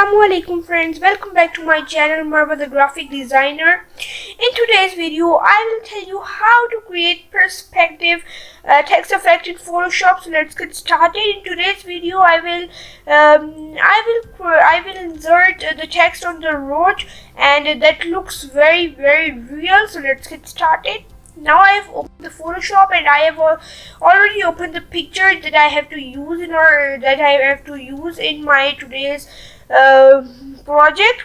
Assalamualaikum friends, welcome back to my channel Marwa the Graphic Designer. In today's video I will tell you how to create perspective text effect in Photoshop. So let's get started. In today's video I will insert the text on the road, and that looks very real. So let's get started. Now I have opened the Photoshop and I have already opened the picture that I have to use in my today's project.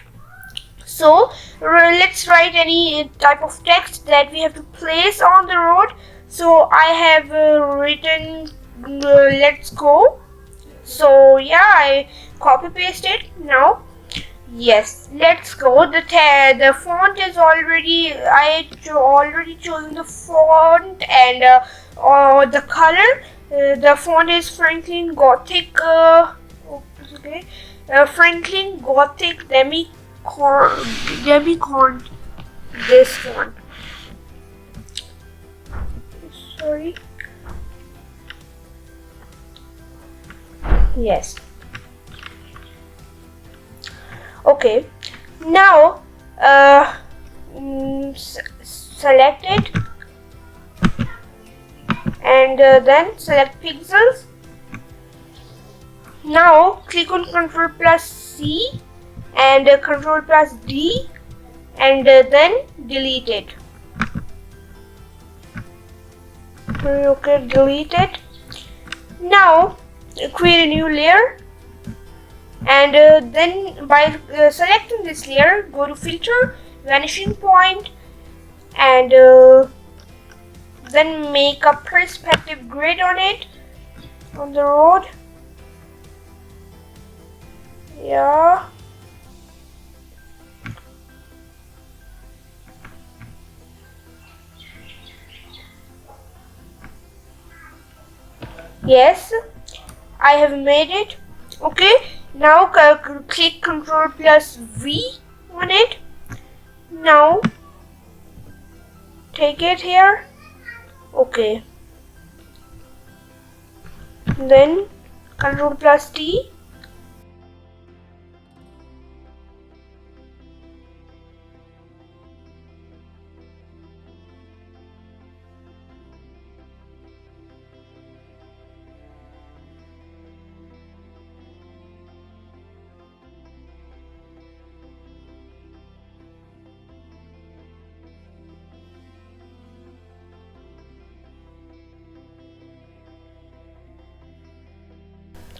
So let's write any type of text that we have to place on the road. So I have written let's go. So yeah, I copy paste it now. Yes, let's go. The font is already, I already chosen the font and the color. The font is Franklin Gothic. Franklin Gothic Demicorn. This font. Sorry. Yes. Okay, now select it and then select pixels. Now click on Ctrl plus C and Ctrl plus D and then delete it. Okay, delete it. Now create a new layer. And then by selecting this layer, go to filter, vanishing point, and then make a perspective grid on it, on the road. Yeah. Yes, I have made it. Okay. Now click Ctrl plus V on it. Now take it here. Okay. Then Ctrl plus T.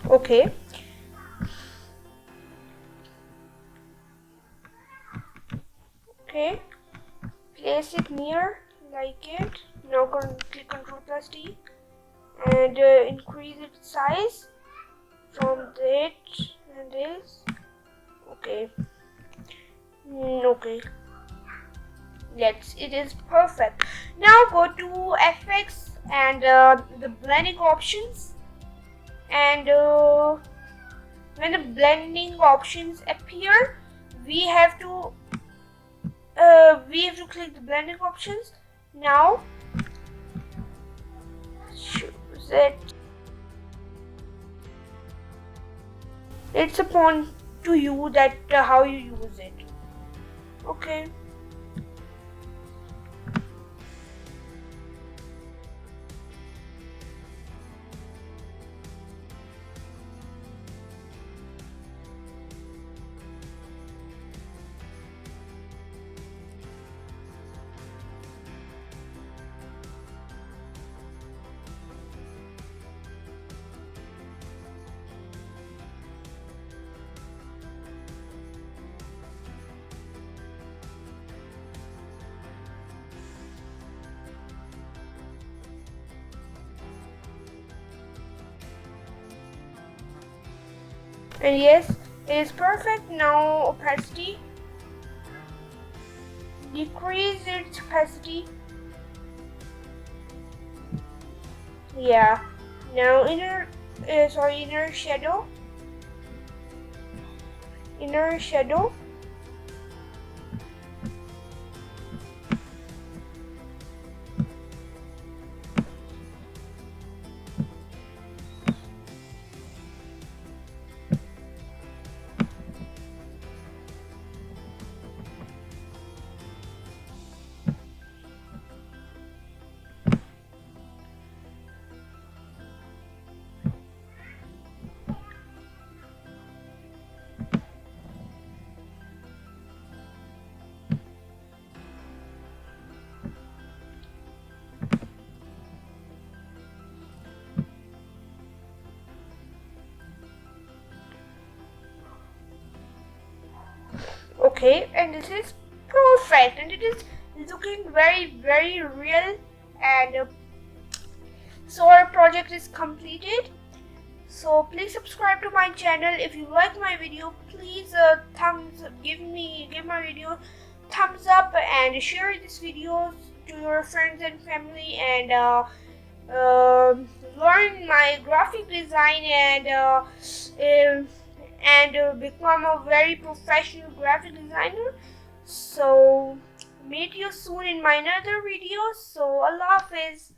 Okay. Okay. Place it near like it. Now click Ctrl plus T and increase its size from that and this. Okay. Okay. It is perfect. Now go to FX and the blending options. And when the blending options appear, we have to click the blending options. Now choose it. It's upon to you that how you use it. Okay. And yes, it is perfect. Now opacity, decrease its opacity. Yeah. Now inner shadow. Inner shadow. Okay, and this is perfect, and it is looking very real. And so our project is completed. So please subscribe to my channel. If you like my video, please give my video thumbs up, and share this video to your friends and family, and learn my graphic design, and become a very professional graphic designer. So meet you soon in my another video. So Allah Hafiz.